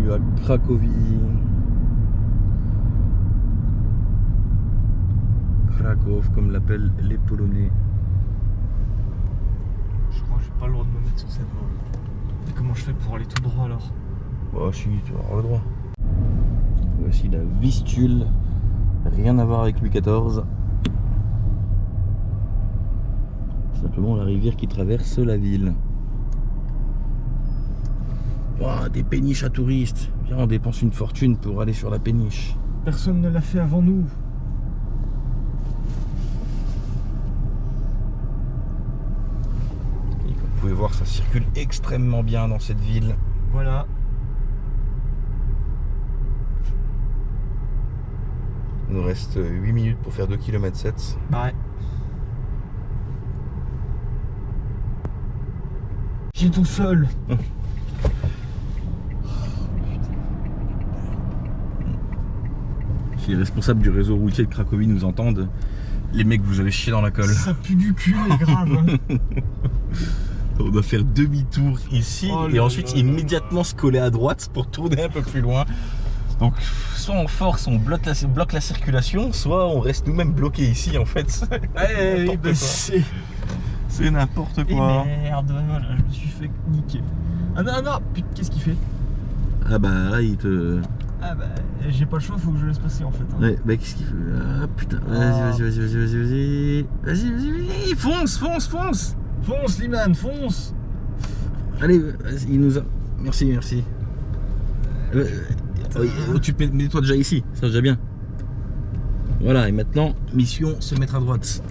Bienvenue à Cracovie. Krakow, comme l'appellent les Polonais. Je crois que j'ai pas le droit de me mettre sur cette voie. Et comment je fais pour aller tout droit alors? Oh si, tu vas avoir le droit. Voici la Vistule. Rien à voir avec Louis XIV. Simplement la rivière qui traverse la ville. Wow, des péniches à touristes. Viens, on dépense une fortune pour aller sur la péniche. Personne ne l'a fait avant nous. Et comme vous pouvez voir, ça circule extrêmement bien dans cette ville. Voilà. Il nous reste 8 minutes pour faire 2,7 km. Ouais. J'ai tout seul. Si les responsables du réseau routier de Cracovie nous entendent, les mecs, vous avez chié dans la colle. Ça pue du cul, les grave. Hein. On doit faire demi-tour ici Oh et là ensuite là immédiatement se coller à droite pour tourner un peu plus loin. Donc soit on force, on bloque la circulation, soit on reste nous-mêmes bloqués ici en fait. Ouais, bah C'est n'importe Et quoi. merde, voilà, je me suis fait niquer. Ah non, non, putain, qu'est-ce qu'il fait? Ah bah là il te... Ah bah, j'ai pas le choix, faut que je laisse passer en fait. Hein. Ouais, bah qu'est-ce qu'il fait? Ah putain, vas-y, fonce. Fonce, Liman, fonce. Allez, vas-y, il nous a... Merci. Tu mets-toi déjà ici, ça va déjà bien. Voilà, et maintenant, mission, se mettre à droite.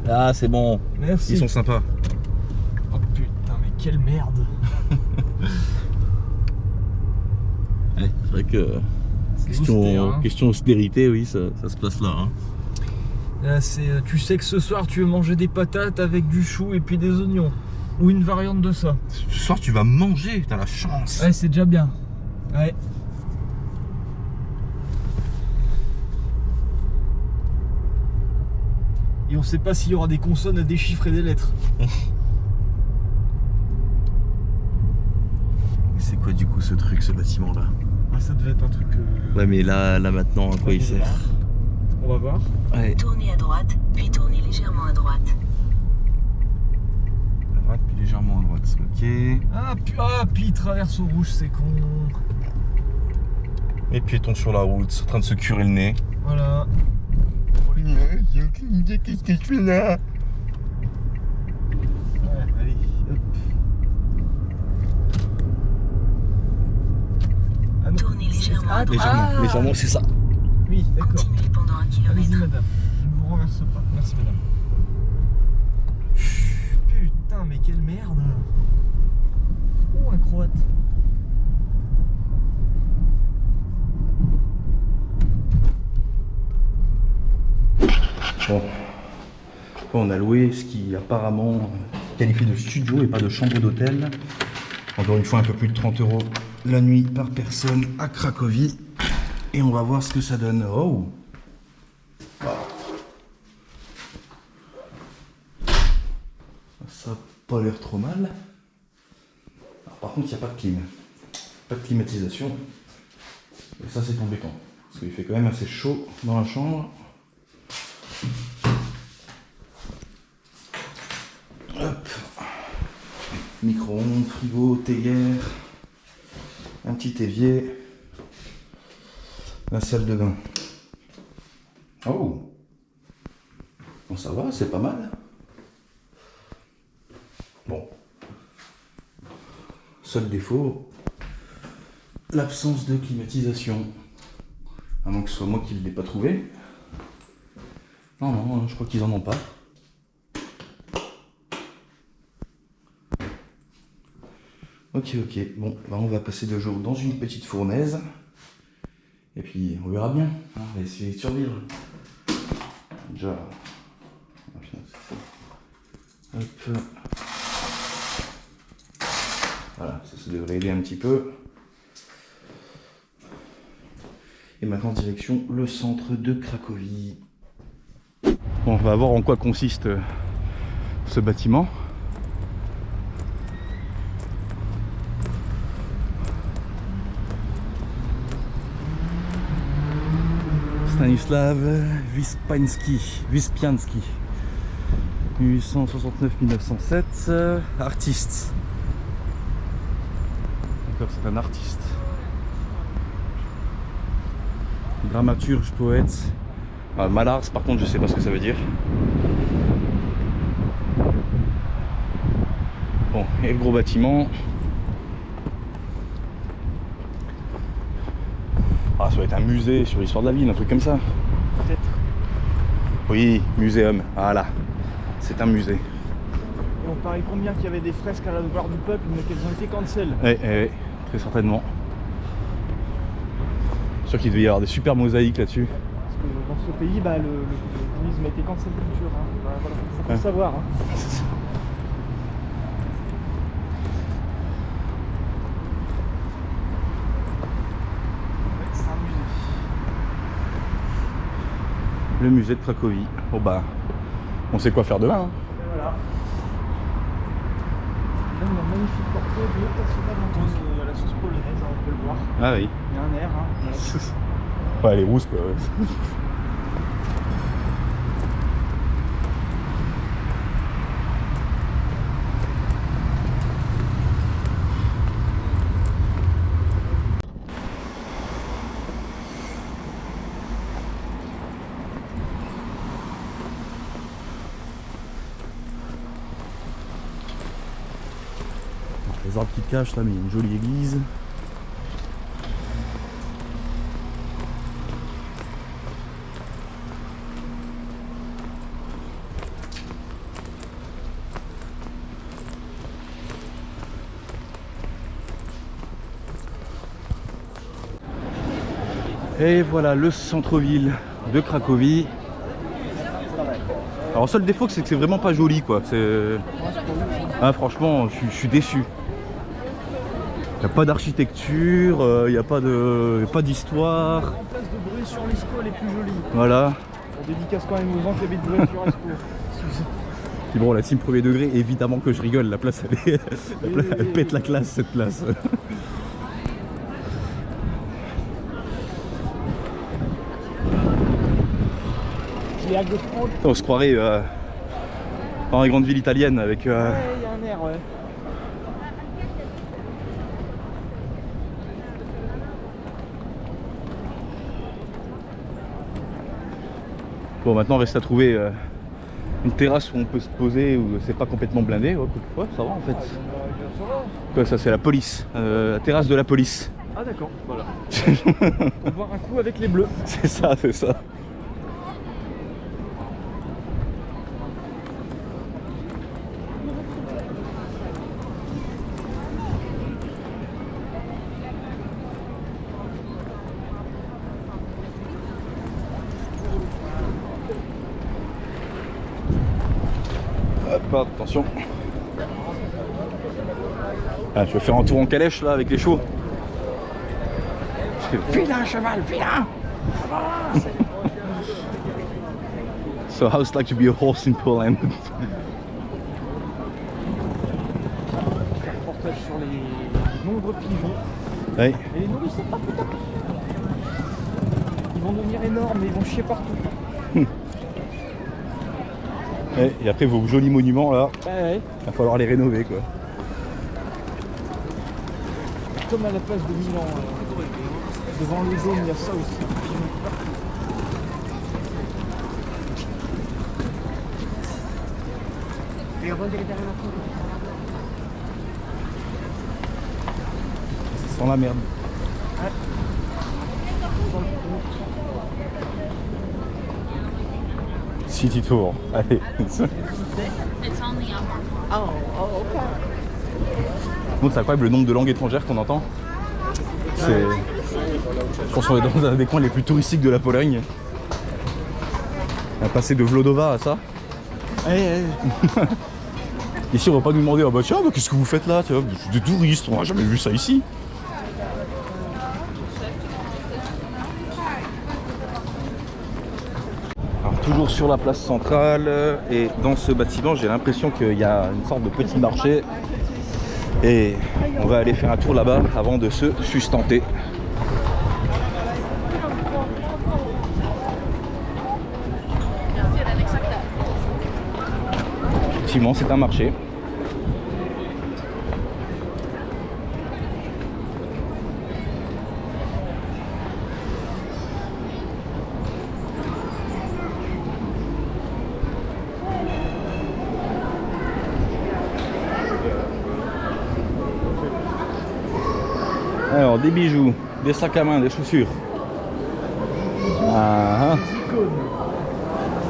Ah, c'est bon. Merci. Ils sont sympas. Oh putain, mais quelle merde. Ouais, c'est vrai que Austère, question austérité, oui, ça se passe là. Hein. Là, tu sais que ce soir tu veux manger des patates avec du chou et puis des oignons. Ou une variante de ça. Ce soir, tu vas manger, t'as la chance. Ouais, c'est déjà bien. Ouais. Et on sait pas s'il y aura des consonnes, des chiffres et des lettres. C'est quoi du coup ce truc, ce bâtiment là? Ah, ça devait être un truc. Ouais, mais là maintenant, à quoi il sert? On va voir. Ouais. Tournez à droite, puis tournez légèrement à droite. À droite, puis légèrement à droite. Ok. Puis il traverse au rouge, c'est con. Et piéton sur la route, en train de se curer le nez. Voilà. J'ai aucune idée, qu'est-ce que je fais là? Ouais, allez, hop. Ah non. Tournez légèrement à droite. Légèrement, c'est ça. Oui, d'accord. Continuez pendant 1 Allez-y, km. madame. Je ne vous renverse pas. Merci, madame. Putain, mais quelle merde. Oh, un croate. Bon. On a loué ce qui apparemment qualifie de studio et pas de chambre d'hôtel. Encore une fois, un peu plus de 30 € la nuit par personne à Cracovie. Et on va voir ce que ça donne. Oh! Ça n'a pas l'air trop mal. Alors, par contre, il n'y a pas de clim. Pas de climatisation. Et ça, c'est embêtant. Parce qu'il fait quand même assez chaud dans la chambre. Hop. Micro-ondes, frigo, théière. Un petit évier. La salle de bain. Oh! Bon, ça va, c'est pas mal. Bon. Seul défaut, l'absence de climatisation. À moins que ce soit moi qui ne l'ai pas trouvé. Non, je crois qu'ils en ont pas. Ok. Bon, bah on va passer 2 jours dans une petite fournaise. Et puis on verra bien. On va essayer de survivre. Déjà. Hop. Voilà, ça devrait aider un petit peu. Et maintenant direction le centre de Cracovie. Bon, on va voir en quoi consiste ce bâtiment. Stanisław Wyspiański. 1869-1907. Artiste. D'accord, c'est un artiste. Dramaturge, poète. Ah, Malars, par contre, je sais pas ce que ça veut dire. Bon, et le gros bâtiment. Ah, ça doit être un musée sur l'histoire de la ville, un truc comme ça. Peut-être. Oui, muséum. Voilà, c'est un musée. Et on parie combien qu'il y avait des fresques à la devoir du peuple, mais qu'elles ont été cancel. Oui, très certainement. Je suis sûr qu'il devait y avoir des super mosaïques là-dessus. Parce que dans ce pays, bah, le bouddhisme a été cancel culture. Hein. Bah, voilà, faut le savoir. Hein. C'est un musée. Le musée de Cracovie. Bon bah, on sait quoi faire demain. Hein. Et voilà. Là, on a un magnifique portrait de Tassona à la sauce polonaise, hein, on peut le voir. Ah oui. Il y a un air. Hein. Ouais, elle est rousse quoi. Les arbres qui cachent là, mais il y a une jolie église. Et voilà le centre-ville de Cracovie. Alors seul défaut c'est que c'est vraiment pas joli quoi. Ah, franchement je suis déçu. Il n'y a pas d'architecture, il n'y a pas d'histoire. En place de bruit sur l'Esco, elle est plus jolie. Voilà. On dédicace quand même aux gens qui habitent bruit sur Esco. Puis bon, la team premier degré, évidemment que je rigole, la place elle pète la classe cette place. On se croirait dans les grandes villes italiennes avec... Ouais, il y a un air, ouais. Bon, maintenant reste à trouver une terrasse où on peut se poser, où c'est pas complètement blindé. Ouais, ça va en fait. Quoi, ça c'est la police, la terrasse de la police. Ah d'accord, voilà. Pour boire un coup avec les bleus. C'est ça, c'est ça. Hop, attention. Ah, je vais faire un tour en calèche là avec les chevaux. Vilain cheval, vilain. So how's it like to be a horse in Poland? Reportage sur les nombreux pigeons. Oui. Et les nourrissons pas tout à coup. Ils vont devenir énormes et ils vont chier partout. Et après vos jolis monuments là, Ouais. il va falloir les rénover quoi. Comme à la place de Milan, devant le dôme, il y a ça aussi. Ça sent la merde. Ouais. City Tour, allez. Bon, c'est incroyable le nombre de langues étrangères qu'on entend. Je pense qu'on est dans un des coins les plus touristiques de la Pologne. On va passer de Vlodova à ça. Ici on va pas nous demander, ah bah tiens, bah, qu'est-ce que vous faites là? Je suis des touristes, on n'a jamais vu ça ici. Alors toujours sur la place centrale, et dans ce bâtiment j'ai l'impression qu'il y a une sorte de petit marché. Et on va aller faire un tour là-bas avant de se sustenter. effectivement, c'est un marché. Alors, des bijoux, des sacs à main, des chaussures. Ah, ah.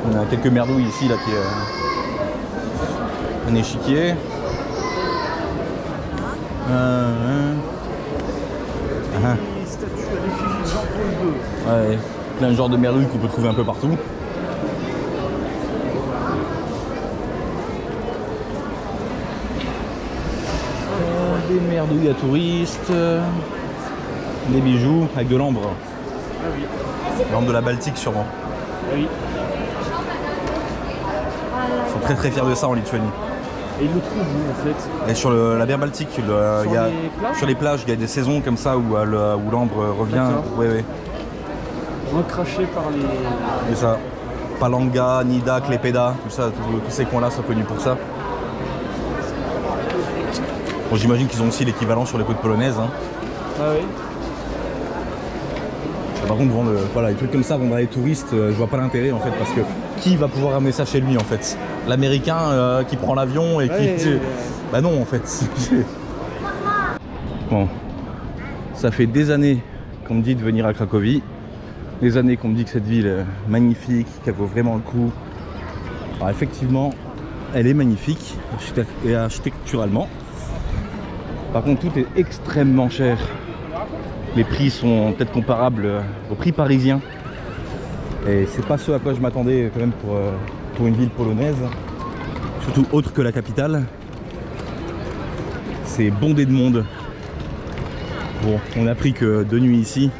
On a quelques merdouilles ici, là, qui est un échiquier. Les statues à l'effigie de Jean-Paul II. Ouais, plein de genres de merdouilles qu'on peut trouver un peu partout. Des merdouilles à touristes, des bijoux avec de l'ambre. Ah oui. L'ambre de la Baltique sûrement. Ah oui. Ils sont très très fiers de ça en Lituanie. Et ils le trouvent où en fait? Et sur la mer Baltique, il y a, les plages sur les plages, il y a des saisons comme ça où l'ambre revient. D'accord. Ouais, ouais. Recraché par les... Et ça. Palanga, Nida, Klaipėda, tout ça, tous ces coins-là sont connus pour ça. Bon, j'imagine qu'ils ont aussi l'équivalent sur les côtes polonaises. Hein. Ah oui. Par contre, vendre, voilà, les trucs comme ça, vendre à les touristes, je vois pas l'intérêt en fait, parce que qui va pouvoir amener ça chez lui en fait? L'américain qui prend l'avion et qui. Bah non en fait. Bon, ça fait des années qu'on me dit de venir à Cracovie, des années qu'on me dit que cette ville est magnifique, qu'elle vaut vraiment le coup. Alors effectivement, elle est magnifique, architecturalement. Par contre, tout est extrêmement cher. Les prix sont peut-être comparables aux prix parisiens. Et c'est pas ce à quoi je m'attendais quand même pour une ville polonaise. Surtout autre que la capitale. C'est bondé de monde. Bon, on a pris que 2 nuits ici.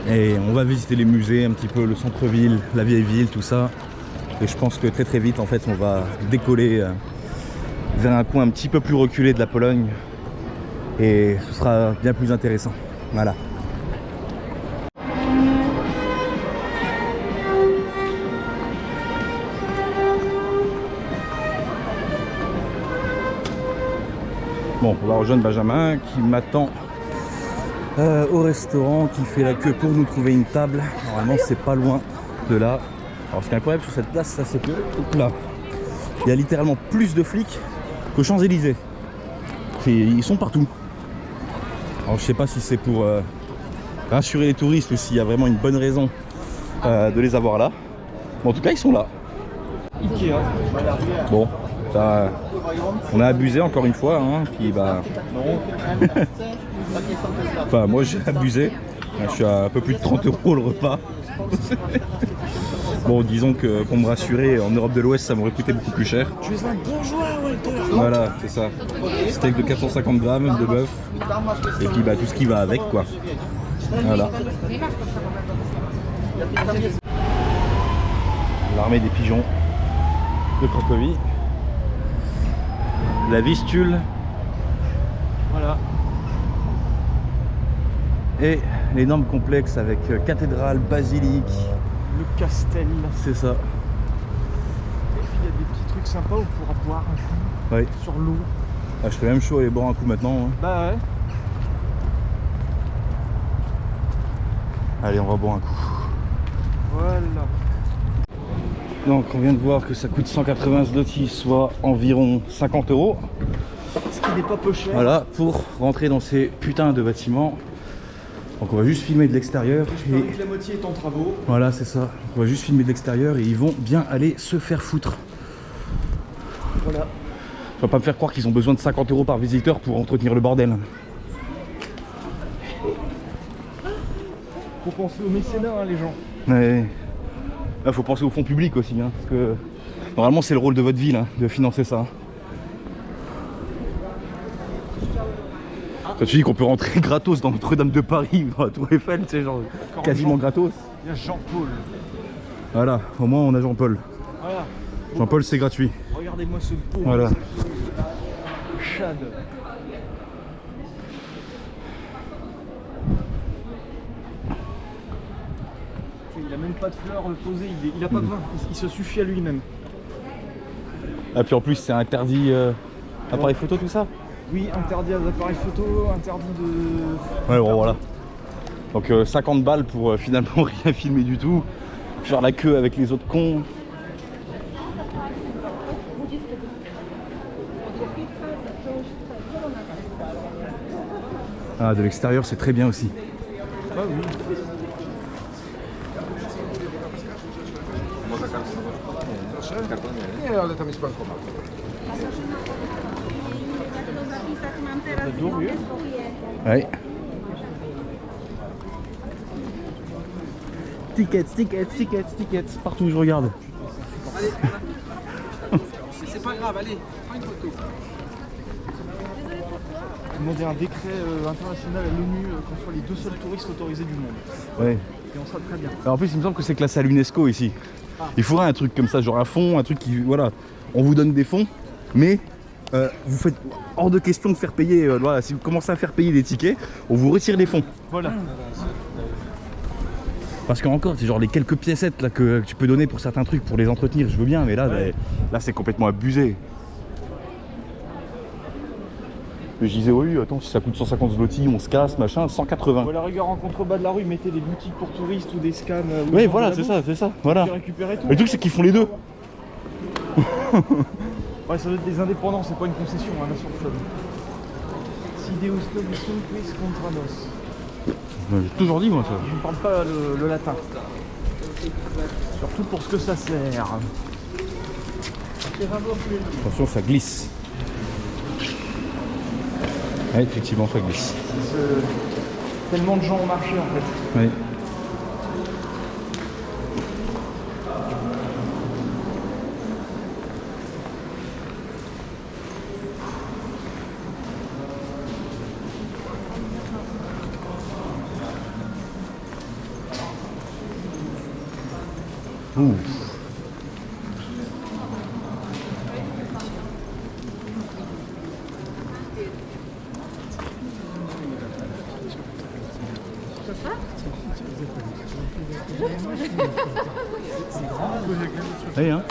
Et on va visiter les musées, un petit peu le centre-ville, la vieille ville, tout ça. Et je pense que très très vite en fait on va décoller vers un coin un petit peu plus reculé de la Pologne. Et ce sera bien plus intéressant. Voilà. Bon, on va rejoindre Benjamin qui m'attend au restaurant, qui fait la queue pour nous trouver une table. Normalement, c'est pas loin de là. Alors, ce qui est incroyable sur cette place, ça c'est que là, il y a littéralement plus de flics qu'aux Champs-Élysées. Ils sont partout. Alors, je sais pas si c'est pour rassurer les touristes ou s'il y a vraiment une bonne raison de les avoir là. Bon, en tout cas, ils sont là. Ikea. Bon, ça, on a abusé encore une fois. Hein, puis bah. Enfin, moi j'ai abusé. Je suis à un peu plus de 30 € le repas. Bon, disons que pour me rassurer, en Europe de l'Ouest, ça m'aurait coûté beaucoup plus cher. Tu es un bourgeois, Walter. Voilà, c'est ça. Steak de 450 grammes de bœuf. Et puis bah, tout ce qui va avec, quoi. Voilà. L'armée des pigeons de Cracovie. La Vistule. Voilà. Et l'énorme complexe avec cathédrale, basilique. Le Castel. C'est ça. Et puis il y a des petits trucs sympas où on pourra boire un coup Ouais. sur l'eau. Ah, je serais même chaud à aller boire un coup maintenant. Hein. Bah ouais. Allez, on va boire un coup. Voilà. Donc on vient de voir que ça coûte 180 zloty, soit environ 50 €. Ce qui n'est pas peu cher. Voilà, pour rentrer dans ces putains de bâtiments. Donc on va juste filmer de l'extérieur. Et la moitié est en travaux. Voilà, c'est ça. On va juste filmer de l'extérieur et ils vont bien aller se faire foutre. Voilà. On va pas me faire croire qu'ils ont besoin de 50 € par visiteur pour entretenir le bordel. Faut penser au mécénat, hein, les gens. Ouais. Là, faut penser au fonds public aussi, hein, parce que normalement c'est le rôle de votre ville, hein, de financer ça. Quand tu dis qu'on peut rentrer gratos dans Notre-Dame de Paris ou dans la Tour Eiffel, c'est genre quasiment gratos. Il y a Jean-Paul. Voilà, au moins on a Jean-Paul. Voilà. Jean-Paul, c'est gratuit. Regardez-moi ce pauvre. Voilà. Chad. Il a même pas de fleurs posées, il a pas besoin, il se suffit à lui-même. Et puis en plus c'est interdit appareil photo tout ça. Oui, interdit aux appareils photo, interdit de... Ouais bon voilà. Donc 50 balles pour finalement rien filmer du tout. Faire la queue avec les autres cons. Ah de l'extérieur c'est très bien aussi. Ah oui. Ouais. Tickets, partout où je regarde. C'est pas grave, allez, prends une photo. Demander un décret international à l'ONU qu'on soit les 2 seuls touristes autorisés du monde. Ouais. Et on sera très bien. Alors en plus il me semble que c'est classé à l'UNESCO ici. Il faudrait un truc comme ça, genre un fonds, un truc qui... Voilà, on vous donne des fonds, mais vous faites hors de question de faire payer... voilà, si vous commencez à faire payer des tickets, on vous retire les fonds. Voilà. Parce qu'encore, c'est genre les quelques piécettes là, que tu peux donner pour certains trucs, pour les entretenir, je veux bien, mais là, Ouais. là c'est complètement abusé. Je disais, oui, attends, si ça coûte 150 zloty, on se casse, machin, 180. Ou à la rigueur en contrebas de la rue, mettez des boutiques pour touristes ou des scans. Oui, voilà, c'est ça, voilà. Récupérer tout. Le truc, c'est qu'ils font les deux. Ouais, ça doit être des indépendants, c'est pas une concession, hein, sur le club. Si Deus Publicum quis contra nos. J'ai toujours dit, moi, ça. Je ne parle pas le latin. Surtout pour ce que ça sert. Attention, ça glisse. Ouais, effectivement, ça glisse. Tellement de gens ont marché en fait. Oui. Ouh. Hey, hein.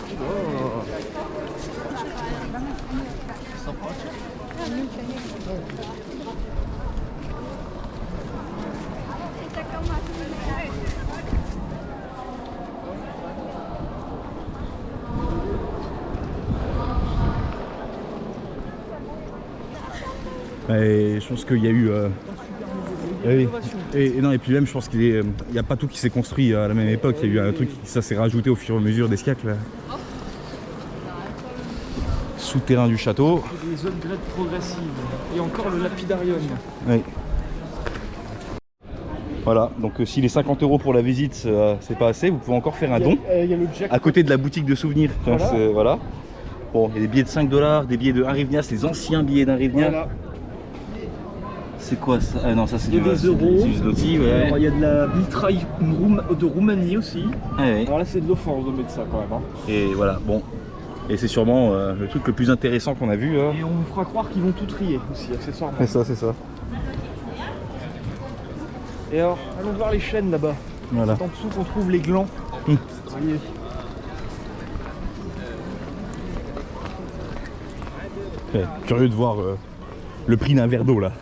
Et je pense qu'il y a eu... oui. Et non, et puis même, je pense qu'il n'y a pas tout qui s'est construit à la même époque. Il y a eu un truc, ça s'est rajouté au fur et à mesure des siècles. Souterrain du château. Des upgrades progressives. Et encore le lapidarium. Oui. Voilà, donc si les 50 € pour la visite, c'est pas assez, vous pouvez encore faire un don. Il y a le jack. À côté de la boutique de souvenirs. Voilà. Voilà. Bon, il y a des billets de 5 $, des billets de 1 hryvnia, les anciens billets d'1 hryvnia. Voilà. C'est quoi ça? Ah non, ça c'est Il y a des euros. du zloty, ouais. Alors, il y a de la vitraille de Roumanie aussi. Ah, ouais. Alors là, c'est de l'offense de mettre ça quand même. Hein. Et voilà, bon. Et c'est sûrement le truc le plus intéressant qu'on a vu. Et on vous fera croire qu'ils vont tout trier aussi, accessoirement. C'est ça, c'est ça. Et alors, allons voir les chaînes là-bas. Voilà. C'est en dessous qu'on trouve les glands. Voyez. Ouais, curieux de voir le prix d'un verre d'eau là.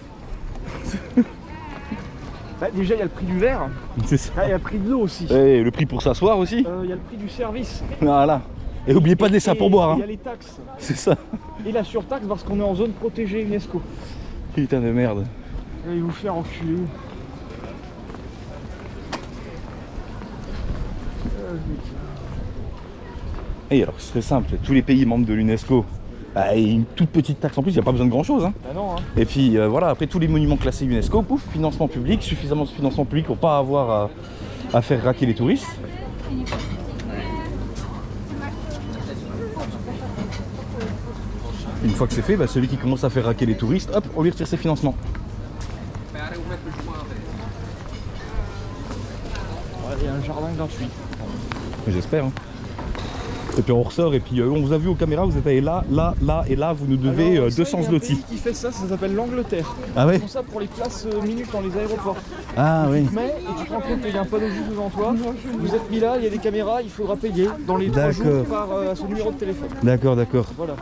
Bah, déjà, il y a le prix du verre. C'est ça. Ah, il y a le prix de l'eau aussi. Et le prix pour s'asseoir aussi. Il y a le prix du service. Voilà. Et n'oubliez pas de laisser un pourboire. Il y a Hein. les taxes. C'est ça. Et la surtaxe parce qu'on est en zone protégée UNESCO. Putain de merde. Allez vous faire enculer. Et alors ce serait simple, tous les pays membres de l'UNESCO, bah, une toute petite taxe en plus, il n'y a pas besoin de grand chose. Hein. Bah non, hein. Et puis voilà, après tous les monuments classés UNESCO, pouf, financement public, suffisamment de financement public pour pas avoir à faire raquer les touristes. Une fois que c'est fait, bah, celui qui commence à faire raquer les touristes, hop, on lui retire ses financements. Il y a un jardin gratuit. J'espère. Hein. Et puis on ressort et puis on vous a vu aux caméras, vous êtes allé là, là, là et là, vous nous devez Alors, ça, 200 il y a un zloty. pays qui fait ça, ça s'appelle l'Angleterre. Ah ouais? Ils font ça pour les places minutes dans les aéroports. Ah oui. Mais, et tu te rends compte qu'il y a un panneau juste devant toi, vous êtes mis là, il y a des caméras, il faudra payer dans les 3 jours par ce numéro de téléphone. D'accord, d'accord. Voilà.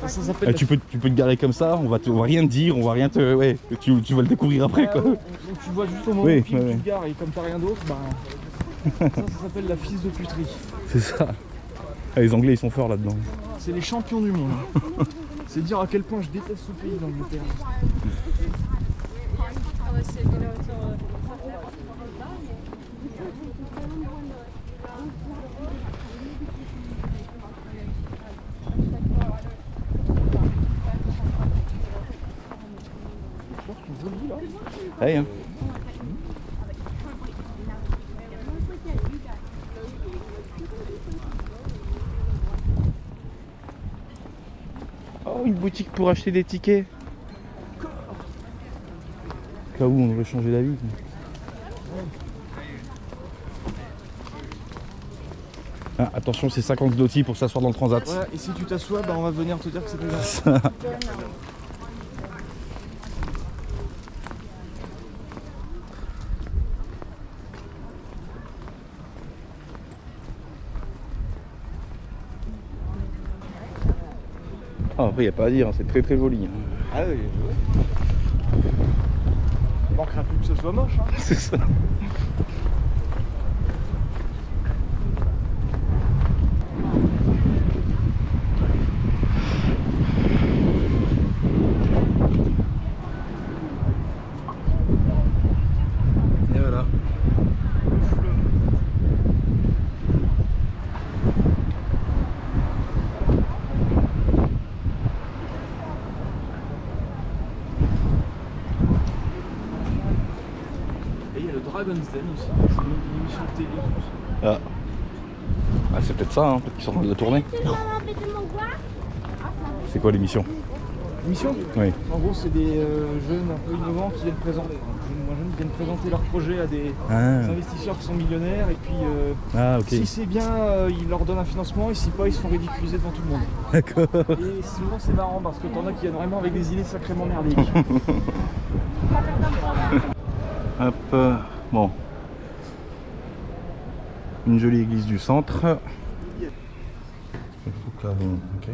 Ça s'appelle... Tu peux te garer comme ça, on va rien te dire, on va rien te... Ouais, tu vas le découvrir après quoi. Donc tu vois juste au moment Oui, où tu ouais. te gares et comme t'as rien d'autre, bah... ça s'appelle la fils de puterie. C'est ça. Ah, les Anglais ils sont forts là-dedans. C'est les champions du monde. C'est dire à quel point je déteste ce pays, l'Angleterre. Hey, hein. Oh, une boutique pour acheter des tickets. Au cas où on aurait changé d'avis. Ah, attention, c'est 50 zloty pour s'asseoir dans le transat. Voilà, et si tu t'assois, bah on va venir te dire que c'est pas grave. Ah, après, il n'y a pas à dire, hein, c'est très très joli. Hein. Ah oui, il manquera plus que ce soit moche. Hein. C'est ça. Et voilà. Et il y a le Dragon's Den aussi, c'est une émission de télé. Ah, ah c'est peut-être ça, hein, peut-être qu'ils sont en train de la tourner. C'est quoi l'émission? Émission? Oui. En gros, c'est des jeunes un peu innovants qui viennent présenter, qui viennent présenter leur projet à des investisseurs qui sont millionnaires et puis Ah, ok. si c'est bien, ils leur donnent un financement et si pas, ils se font ridiculiser devant tout le monde. D'accord. Et souvent, c'est marrant parce que t'en as qui viennent vraiment avec des idées sacrément merdiques. Hop, bon. Une jolie église du centre. Il faut que là, ok.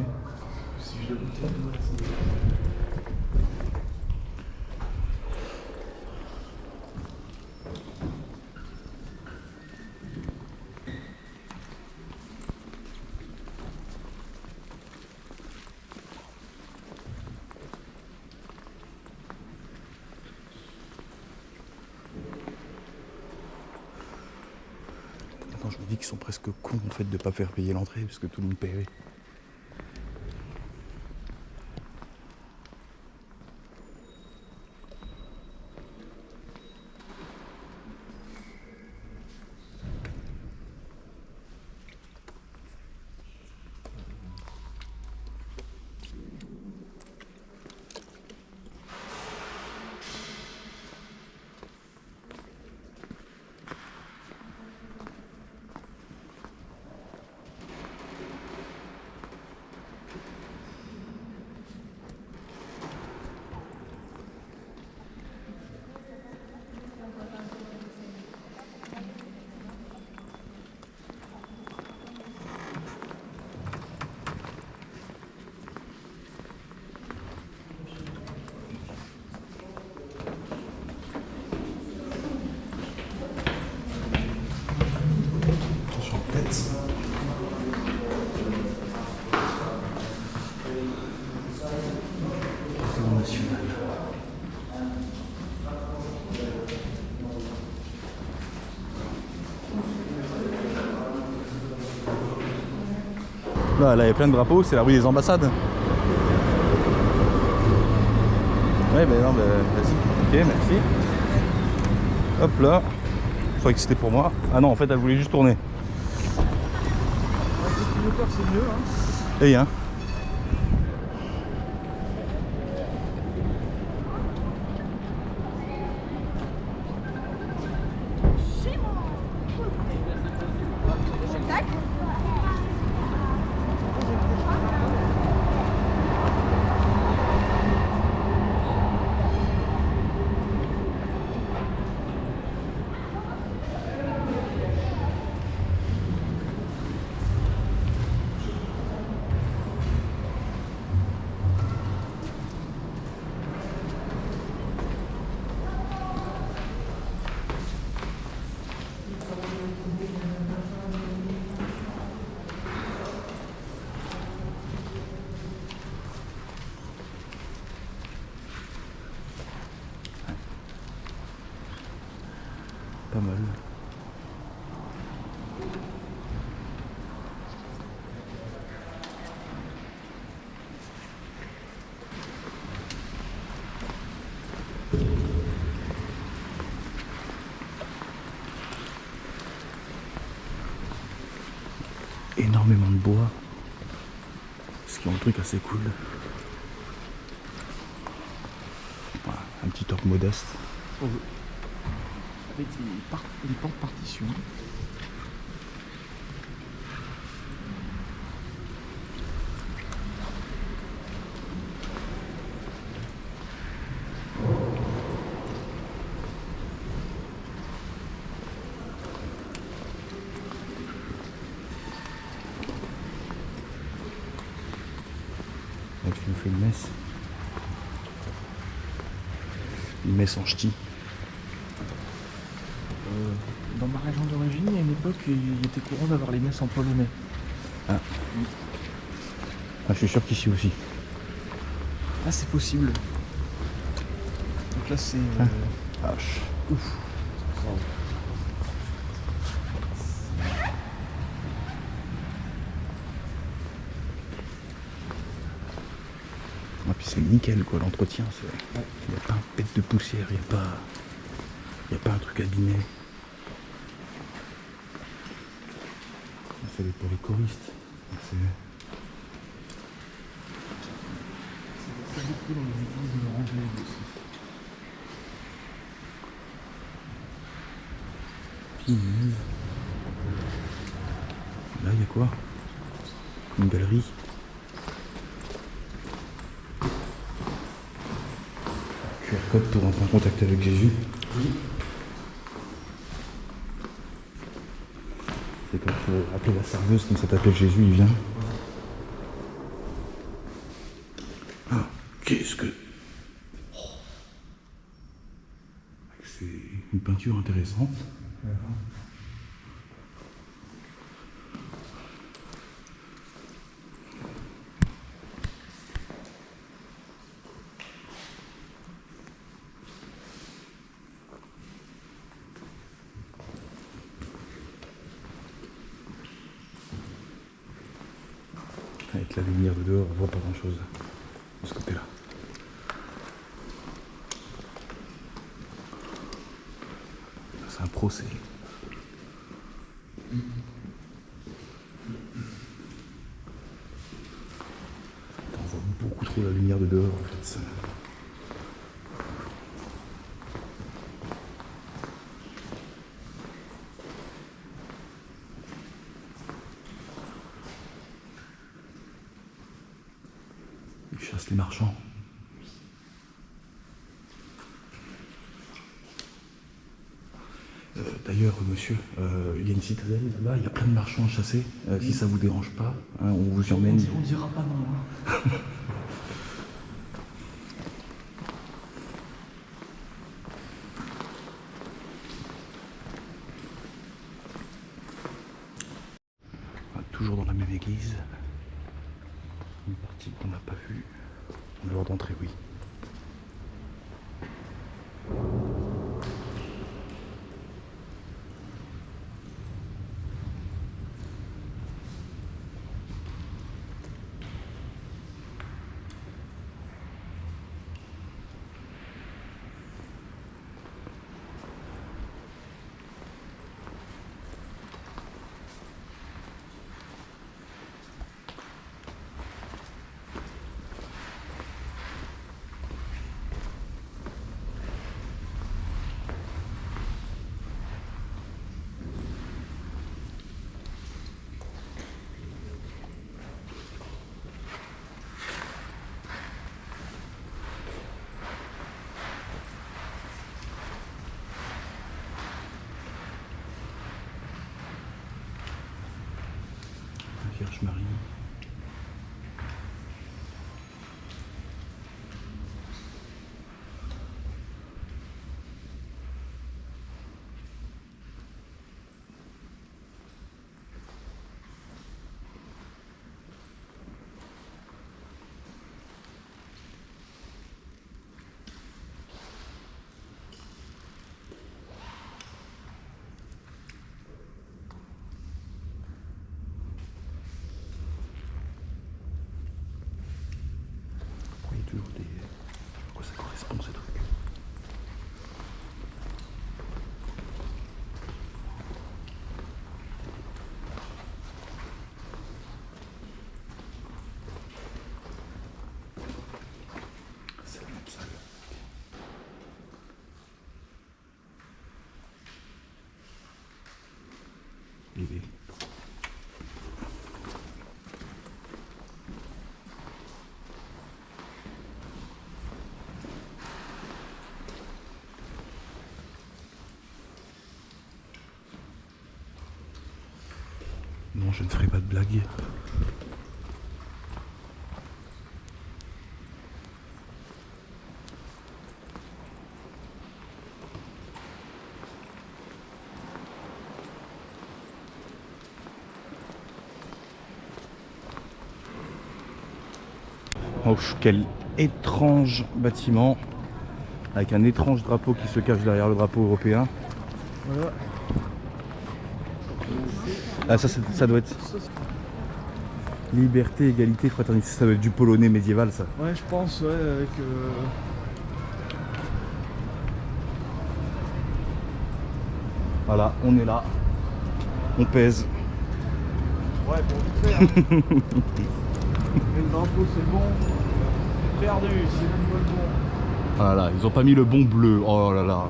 Attends, je me dis qu'ils sont presque cons en fait de pas faire payer l'entrée parce que tout le monde paierait. Là, il y a plein de drapeaux, c'est la rue des ambassades. Ouais, ben non, ben vas-y. Ok, merci. Hop là. Je croyais que c'était pour moi. Ah non, en fait, elle voulait juste tourner. C'est mieux, hein. Et hein. pas mal. Énormément de bois, ce qui est un truc assez cool. Voilà, un petit orgue modeste. Avec des portes-partitions. Là, tu nous fais une messe. Une messe en ch'ti. Dans ma région d'origine, il y a une époque, il était courant d'avoir les messes en polonais. Ah, je suis sûr qu'ici aussi. Ah, c'est possible. Donc là, c'est... Vache. Ouf. Wow. Ah, puis c'est nickel quoi, l'entretien. Il n'y a pas un pet de poussière, il n'y a pas un truc abîmé. C'est pour les choristes. C'est beaucoup dans les églises norvégiennes aussi. Punaise. Là, il y a quoi? Une galerie. QR code pour rentrer en contact avec Jésus. Oui. C'est quand il faut appeler la serveuse, comme ça t'appelle Jésus, il vient. Ah, qu'est-ce que... Oh. C'est une peinture intéressante. Avec la lumière de dehors, on voit pas grand chose de ce côté-là. C'est un procès. On voit beaucoup trop la lumière de dehors en fait. Ils chassent les marchands. D'ailleurs, monsieur, il y a une citadelle là-bas, il y a plein de marchands à chasser. Si ça vous dérange pas, hein, on vous y emmène. On dira pas non. Hein. Toujours dans la même église. Une partie qu'on n'a pas vue. On a le droit d'entrer, oui. Vierge Marie. toujours des... À quoi ça correspond ce truc? C'est la même salle. Bébé. Non, je ne ferai pas de blague. Oh, quel étrange bâtiment avec un étrange drapeau qui se cache derrière le drapeau européen. Voilà. Ah, ça doit être liberté, égalité, fraternité. Ça doit être du polonais médiéval, ça. Ouais, je pense, ouais, avec. Voilà, on est là. On pèse. Ouais, pour vite fait. Hein. Et le drapeau, c'est bon. Perdu, c'est même pas le bon. Ah là là, ils ont pas mis le bon bleu. Oh là là.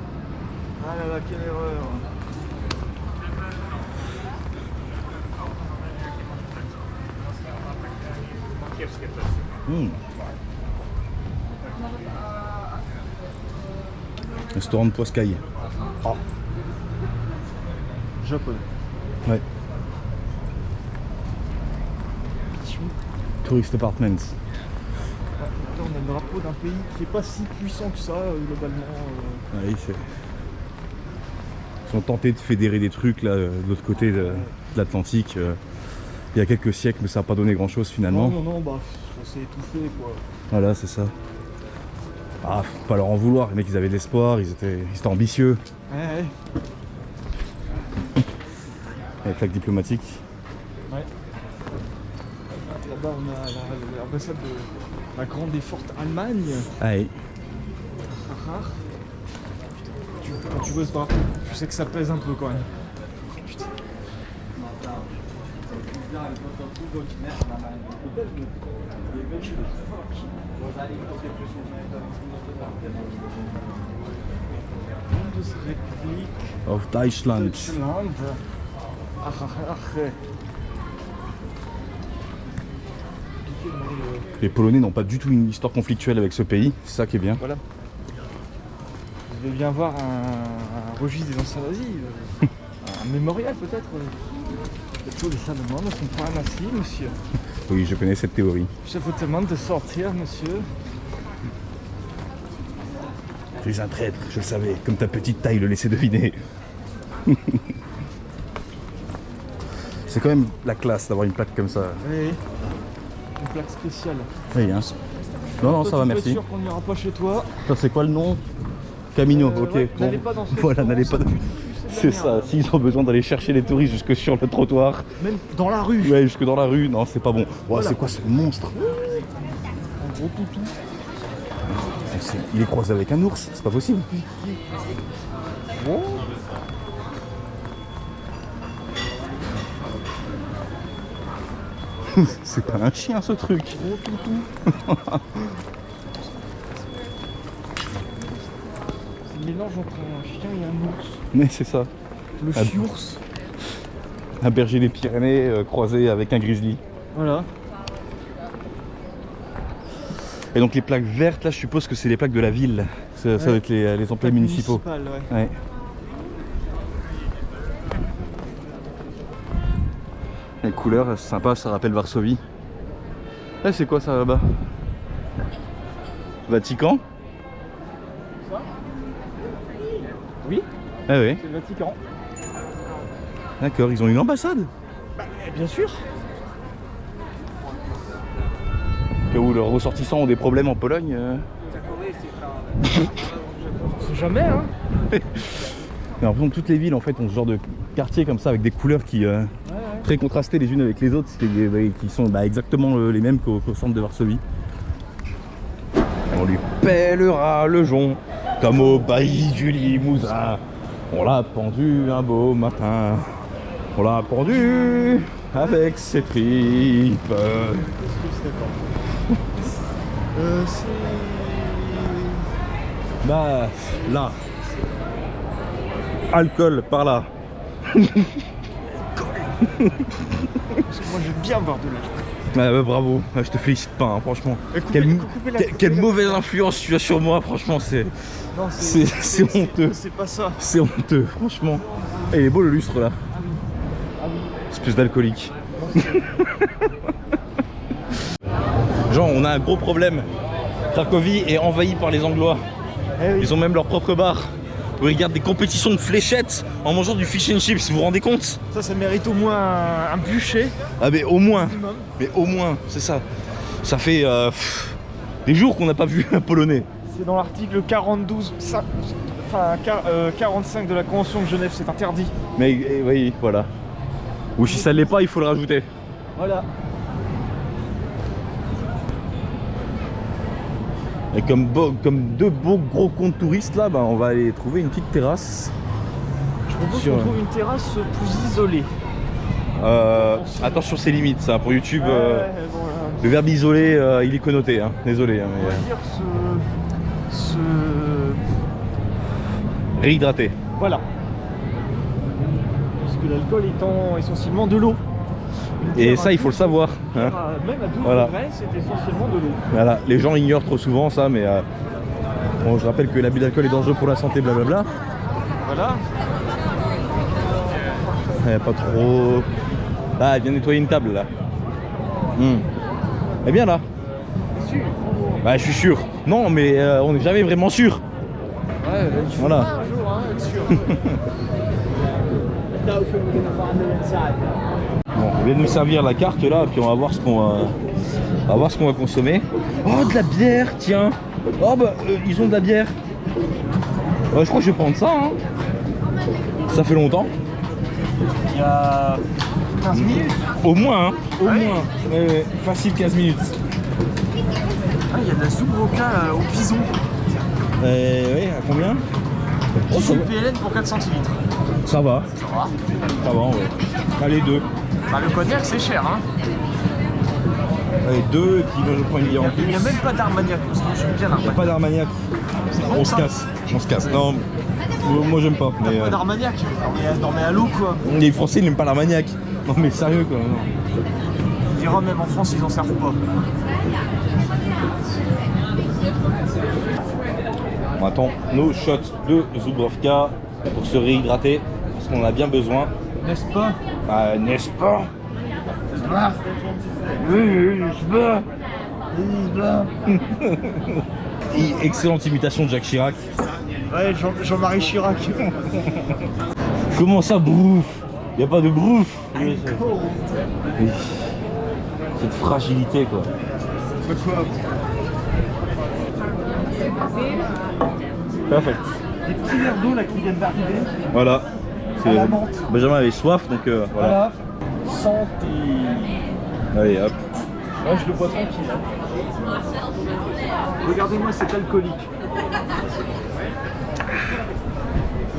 Ah là là, quelle erreur. Restaurant de Poiscaille. Oh. Japonais. Ouais. Tourist Apartments. Là, on a le drapeau d'un pays qui n'est pas si puissant que ça, globalement. Oui, c'est... Ils sont tentés de fédérer des trucs là, de l'autre côté de l'Atlantique. Il y a quelques siècles, mais ça n'a pas donné grand chose finalement. Non, bah, ça s'est étouffé quoi. Voilà, c'est ça. Ah, faut pas leur en vouloir, les mecs ils avaient de l'espoir, ils étaient ambitieux. Ouais. Avec plaque diplomatique. Ouais. Là-bas on a l'ambassade de la grande et forte Allemagne. Allez. Rare. Quand tu vois ce drapeau, tu sais que ça pèse un peu quand même. Putain. Bundesrepublik Auf Deutschland. Deutschland. Les Polonais n'ont pas du tout une histoire conflictuelle avec ce pays, c'est ça qui est bien. Voilà. Vous devez bien voir un registre des anciens nazis, un mémorial peut-être. Tous les Allemands ne sont pas nazis, monsieur. Oui, je connais cette théorie. Je vous demande de sortir, monsieur. Tu es un traître, je le savais, comme ta petite taille le laissait deviner. C'est quand même la classe d'avoir une plaque comme ça. Oui. Une plaque spéciale. Oui, hein. Non, Toi, ça va, tu peux merci. être sûr qu'on n'ira pas chez toi. Ça, c'est quoi le nom? Camino, ok. Ouais, Bon. n'allez pas dans ce Voilà, n'allez pas. restaurant, C'est ça, s'ils ont besoin d'aller chercher les touristes jusque sur le trottoir. même dans la rue. Ouais, jusque dans la rue, non, c'est pas bon. Ouais, Voilà. c'est quoi ce monstre? Un gros toutou. Il est croisé avec un ours, c'est pas possible. Oh. C'est pas un chien ce truc. Gros toutou. C'est le mélange entre un chien et un ours. Mais c'est ça. Le Ah. chiours. Un berger des Pyrénées croisé avec un grizzly. Voilà. Et donc les plaques vertes, là, je suppose que c'est les plaques de la ville. Ça doit être les emplois municipaux. Ouais. Ouais. Les couleurs, c'est sympa, ça rappelle Varsovie. Eh, c'est quoi ça là-bas? Vatican? Ça? Oui, Ah ouais, c'est le Vatican. d'accord, ils ont une ambassade. Bien sûr. Au cas où leurs ressortissants ont des problèmes en Pologne. C'est jamais, hein. J'ai l'impression que toutes les villes en fait ont ce genre de quartier comme ça avec des couleurs qui très contrastées les unes avec les autres, qui sont exactement les mêmes qu'au centre de Varsovie. On lui pèlera le jonc, comme au bailli du Limousin. On l'a pendu un beau matin. On l'a pendu avec ses tripes. Bah, là. Alcool, par là. Parce que moi j'aime bien boire de l'alcool. Ouais, bravo, je te félicite pas, hein, franchement. Coupez Quelle mauvaise influence tu as sur moi, franchement, c'est honteux. C'est pas ça. C'est honteux, franchement. Et il est beau le lustre là. Espèce d'alcoolique. Genre, on a un gros problème. Cracovie est envahi par les Anglois. Eh oui. Ils ont même leur propre bar. Ils regardent des compétitions de fléchettes en mangeant du fish and chips, vous vous rendez compte? Ça mérite au moins un bûcher. Ah mais au moins, Minimum. mais au moins, c'est ça. Ça fait des jours qu'on n'a pas vu un Polonais. C'est dans l'article 45 de la Convention de Genève, c'est interdit. Mais oui, voilà. Ou si ça l'est pas, il faut le rajouter. Voilà. Et comme deux beaux gros comptes touristes là, bah, on va aller trouver une petite terrasse. Je propose qu'on trouve une terrasse plus isolée. Attention, c'est limite ça pour YouTube. Bon, Le verbe isolé, il est connoté, hein. Désolé. Hein, on va dire Réhydraté. Voilà. Parce que l'alcool étant essentiellement de l'eau. Et ça, il faut le savoir. Hein. Même à 12 Voilà. degrés, c'est essentiellement de l'eau. Voilà, les gens ignorent trop souvent ça, mais bon, je rappelle que l'abus d'alcool est dangereux pour la santé, blablabla. Voilà. Pas trop. Ah, elle vient nettoyer une table là. Elle est bien là. Sûr. Bah, je suis sûr. Non, mais on n'est jamais vraiment sûr. Ouais, il faut Voilà. pas un jour, hein, être sûr. Bon, on vient de nous servir la carte là, puis on va voir ce qu'on va consommer. Oh, de la bière, tiens. Oh bah, ils ont de la bière. Je crois que je vais prendre ça. Hein. Ça fait longtemps. Il y a 15 minutes. Au moins, hein. Au Ouais. moins. Facile 15 minutes. Ah, il y a de la soupe roca au bison. Oui, à combien? Oh, ça, Soupe PLN pour 4 centilitres. ça va. Ça va. Ça va, ouais. Allez, deux. Bah, le cognac, c'est cher, hein. Allez, deux, et puis moi je prends une bière en plus. Il n'y a même pas d'Armagnac, parce que j'aime bien Il n'y a l'Armagnac. pas d'Armagnac. bon, On se ça. casse. On se casse. Non, moi j'aime pas. Mais, Pas d'Armagnac, dormez à l'eau, quoi. les Français ils n'aiment pas l'Armagnac. Non, mais sérieux quoi. Non. On dira même en France, ils en servent pas. On attend nos shots de Zubrovka pour se réhydrater parce qu'on en a bien besoin. N'est-ce pas? N'est-ce pas? N'est-ce pas? Oui, n'est-ce pas? Excellente imitation de Jacques Chirac. Ouais, Jean-Marie Chirac. Comment ça, brouf? Y a pas de brouf? Oui. Cette fragilité quoi. Parfait. Les petits verres d'eau là qui viennent d'arriver. Voilà. À la menthe. Benjamin avait soif donc voilà. Voilà. Santé. Allez hop. Ouais, je le bois tranquille. Regardez-moi cet alcoolique.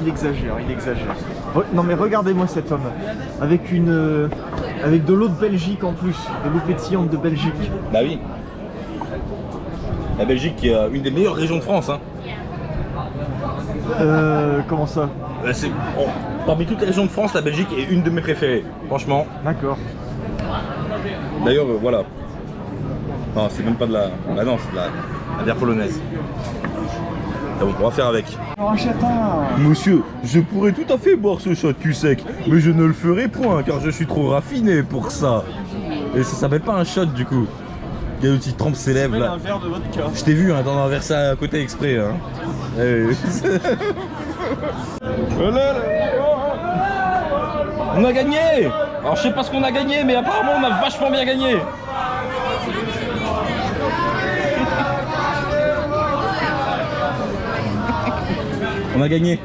Il exagère, il exagère. Non mais regardez-moi cet homme. Avec une... avec de l'eau de Belgique en plus. De l'eau pétillante de Belgique. Bah oui. La Belgique qui est une des meilleures régions de France. Hein. Comment ça? Parmi toutes les régions de France, la Belgique est une de mes préférées. Franchement. D'accord. D'ailleurs, voilà. Non, c'est même pas de la... Bah non, c'est de la bière polonaise. Ah bon, on va faire avec. On achète un. Monsieur, je pourrais tout à fait boire ce shot cul sec, mais je ne le ferai point car je suis trop raffiné pour ça. Et ça s'appelle pas un shot du coup. Il y a le petit trempe ses lèvres là. Un verre de vodka. Je t'ai vu, hein, t'en as versé à côté exprès. Hein. On a gagné. Alors je sais pas ce qu'on a gagné, mais apparemment on a vachement bien gagné. On a gagné.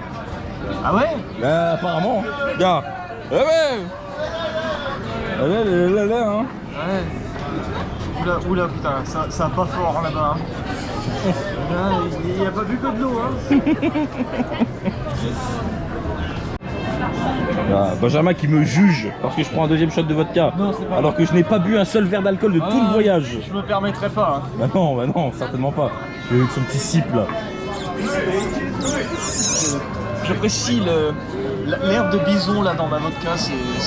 Ah ouais? Apparemment. Regarde. Ouais. Là, hein. Ouais. Oula, putain, ça va pas fort là-bas. Hein. Il n'y a pas bu que de l'eau, hein. Ah, Benjamin qui me juge parce que je prends un deuxième shot de vodka. Non, c'est pas alors que je n'ai pas bu un seul verre d'alcool de tout le voyage. Je me permettrai pas. Hein. Bah non, certainement pas. J'ai eu son petit sip là. J'apprécie l'herbe de bison là dans ma vodka,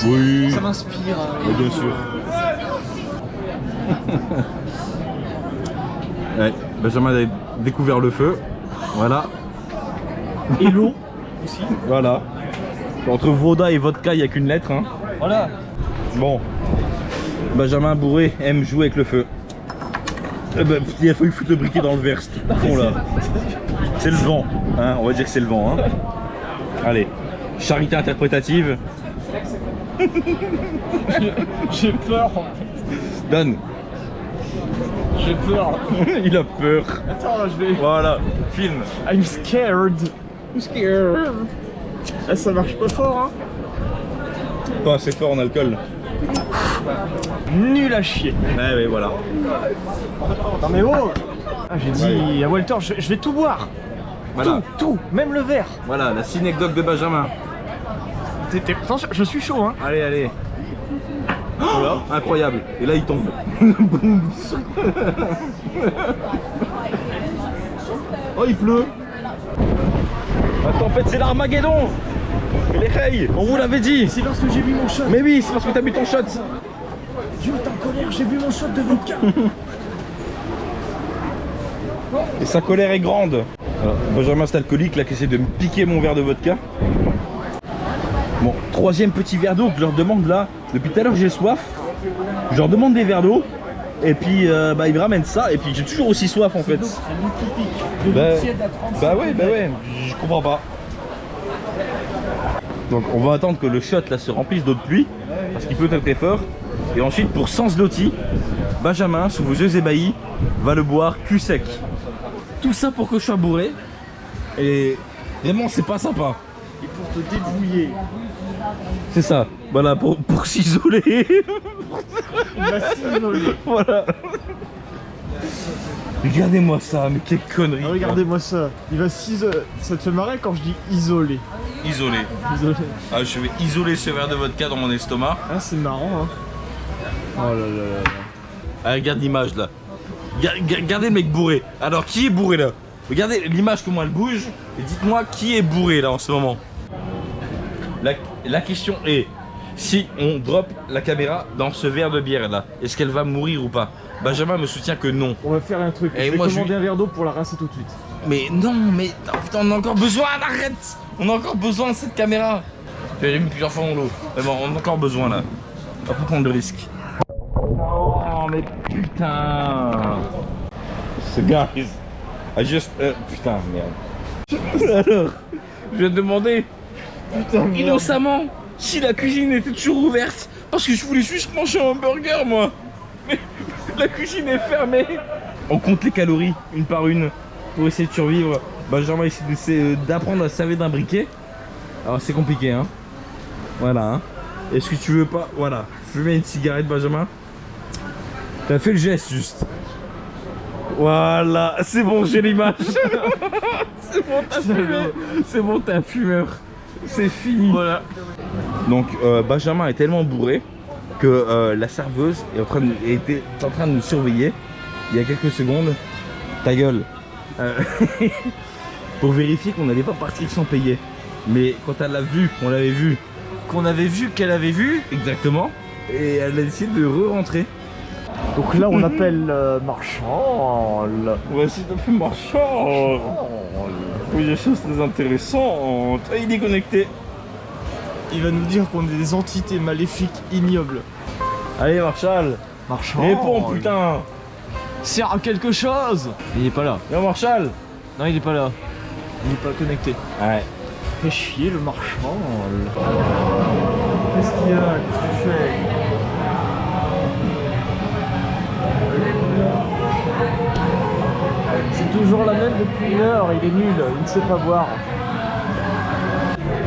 Oui. ça m'inspire. Oui, bien sûr. Ouais, Benjamin a découvert le feu. Voilà. Et l'eau aussi. Voilà. Entre Voda et vodka, il n'y a qu'une lettre. Hein. Voilà. Bon. Benjamin bourré aime jouer avec le feu. Eh ben, il a fallu foutre le briquet dans le verre, ce con là. C'est le vent. Hein, on va dire que c'est le vent. Hein. Allez. Charité interprétative. J'ai peur en fait. Donne. J'ai peur. Il a peur. Attends, là je vais. Voilà. Filme. I'm scared. I'm scared. Ah, ça marche pas fort, hein. Pas assez fort en alcool. Nul à chier. Ouais, ouais, voilà. Non mais oh. Ah, j'ai dit à Walter, je vais tout boire. Voilà. Tout, même le verre. Voilà, la synecdoque de Benjamin. Attention, je suis chaud, hein. Allez, allez. Voilà. Incroyable. Et là, il tombe. Oh, il pleut. La tempête, c'est l'Armageddon. Les reilles, on vous l'avait dit. C'est parce que j'ai bu mon shot. Mais oui, c'est parce que t'as bu ton shot. Dieu est en colère, j'ai bu mon shot de vodka. Et sa colère est grande. Alors, Benjamin, c'est alcoolique là qui essaie de me piquer mon verre de vodka. Bon, troisième petit verre d'eau que je leur demande là. Depuis tout à l'heure, j'ai soif. Je leur demande des verres d'eau. Et puis, bah, ils me ramènent ça. Et puis, j'ai toujours aussi soif en fait. Bah ouais, je comprends pas. Donc, on va attendre que le shot là se remplisse d'eau de pluie. Parce qu'il peut être très fort. Et ensuite, pour Sans Loti, Benjamin, sous vos yeux ébahis, va le boire cul sec. Tout ça pour que je sois bourré. Et vraiment, c'est pas sympa. Et pour te débrouiller. C'est ça. Voilà, pour s'isoler. Il va s'isoler. Voilà. Regardez-moi ça, mais quelle connerie. Ah, regardez-moi ça. Il va s'isoler. Ça te fait marrer quand je dis isoler. Isolé. Isoler. Ah, je vais isoler ce verre de vodka dans mon estomac. Ah, c'est marrant, hein. Oh là là là. Ah, regarde l'image là. Regardez le mec bourré. Alors, qui est bourré là? Regardez l'image comment elle bouge. Et dites-moi qui est bourré là en ce moment. La question est, si on drop la caméra dans ce verre de bière là, est-ce qu'elle va mourir ou pas? Benjamin me soutient que non. On va faire un truc. Et je vais moi, commander un verre d'eau pour la rincer tout de suite. Mais non, mais oh, putain, on a encore besoin, arrête. On a encore besoin de cette caméra. J'ai mis plusieurs fois dans l'eau. Mais bon, on a encore besoin là. On va pas prendre le risque. Oh, mais putain. Ce gars, juste... putain, merde. Alors, je vais te demander, Putain, innocemment, si la cuisine était toujours ouverte. Parce que je voulais juste manger un hamburger, moi. Mais la cuisine est fermée. On compte les calories, une par une, pour essayer de survivre. Benjamin essaie d'apprendre à se servir d'un briquet. Alors c'est compliqué, hein. Voilà, hein. Est-ce que tu veux pas, voilà, fumer une cigarette, Benjamin? T'as fait le geste, juste. Voilà, c'est bon, j'ai l'image. C'est bon, t'as fumé. C'est bon, t'es un fumeur. C'est fini. Voilà. Donc, Benjamin est tellement bourré que la serveuse était en train de nous surveiller il y a quelques secondes. Ta gueule. Pour vérifier qu'on n'allait pas partir sans payer. Mais quand elle l'a vu, on l'avait vu. qu'on avait vu qu'elle avait vu. Exactement. Et elle a décidé de re-rentrer. Donc là on appelle Marshall. Voici un peu Marshall. Oui, des choses très intéressantes. Ah, il est connecté. Il va nous dire qu'on est des entités maléfiques ignobles. Allez Marshall. Marshall. Réponds putain. Sert à quelque chose. Il est pas là. Viens Marshall. Non il est pas là. Il est pas connecté. Ouais. Fais chier le Marshall. Qu'est-ce qu'il y a? Qu'est-ce que tu fais? C'est toujours la même depuis une heure, il est nul, il ne sait pas boire.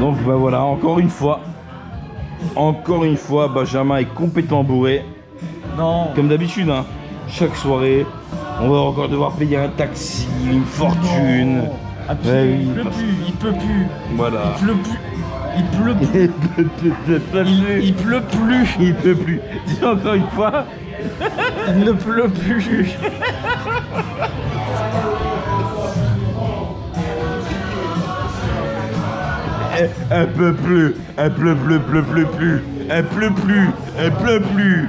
Donc bah voilà, encore une fois, Benjamin est complètement bourré. Non. Comme d'habitude, hein. Chaque soirée, On va encore devoir payer un taxi, une fortune. Ah, puis, Ouais, il oui. pleut plus, il pleut plus. Voilà. Il pleut plus. Il pleut plus. Il pleut plus. Il peut plus. Dis encore une fois. Il ne pleut plus. Elle pleut plus. Elle pleut plus, pleut plus. Elle pleut plus. Elle pleut plus.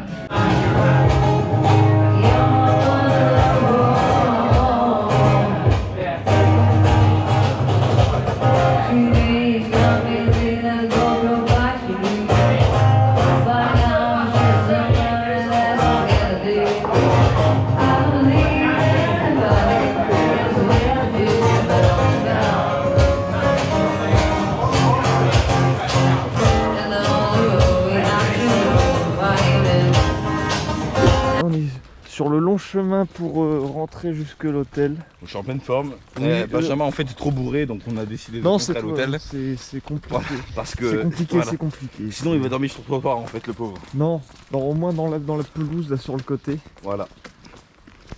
On est sur le long chemin pour rentrer jusque l'hôtel. Je suis en pleine forme. Oui, Benjamin en fait est trop bourré donc on a décidé de Non, rentrer c'est à l'hôtel. c'est compliqué. Voilà, parce que C'est compliqué, voilà. c'est compliqué. Sinon il va dormir sur le trottoir en fait le pauvre. Non, au moins dans la pelouse là sur le côté. Voilà.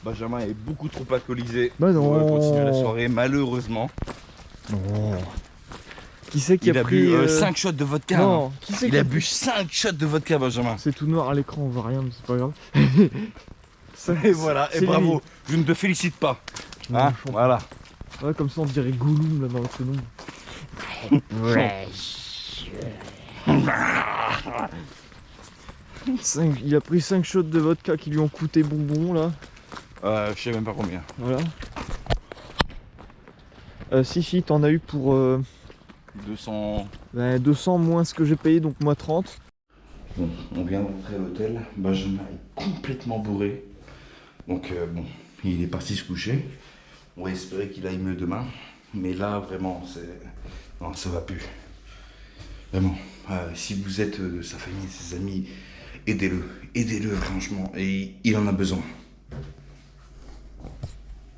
Benjamin est beaucoup trop alcoolisé Bah non. pour continuer la soirée malheureusement. Non. Qui c'est qui Il a a pris bu 5 shots de vodka. Non, qui c'est Il qui a bu 5 shots de vodka Benjamin. C'est tout noir à l'écran, on voit rien, mais c'est pas grave. Ça, Et voilà, et c'est bravo. lui. Je ne te félicite pas. Non, Hein, je comprends. voilà. Ouais, comme ça on dirait Gollum là dans le prénom. Il a pris 5 shots de vodka qui lui ont coûté bonbon là. Je sais même pas combien. Voilà. Si, t'en as eu pour 200. 200 moins ce que j'ai payé, donc moi 30. Bon, on vient d'entrer à l'hôtel. Benjamin est complètement bourré. Donc bon, il est parti se coucher. On va espérer qu'il aille mieux demain. Mais là, vraiment, c'est... Non, ça va plus. Vraiment. Si vous êtes de sa famille, de ses amis, aidez-le. Aidez-le, franchement. Et il en a besoin.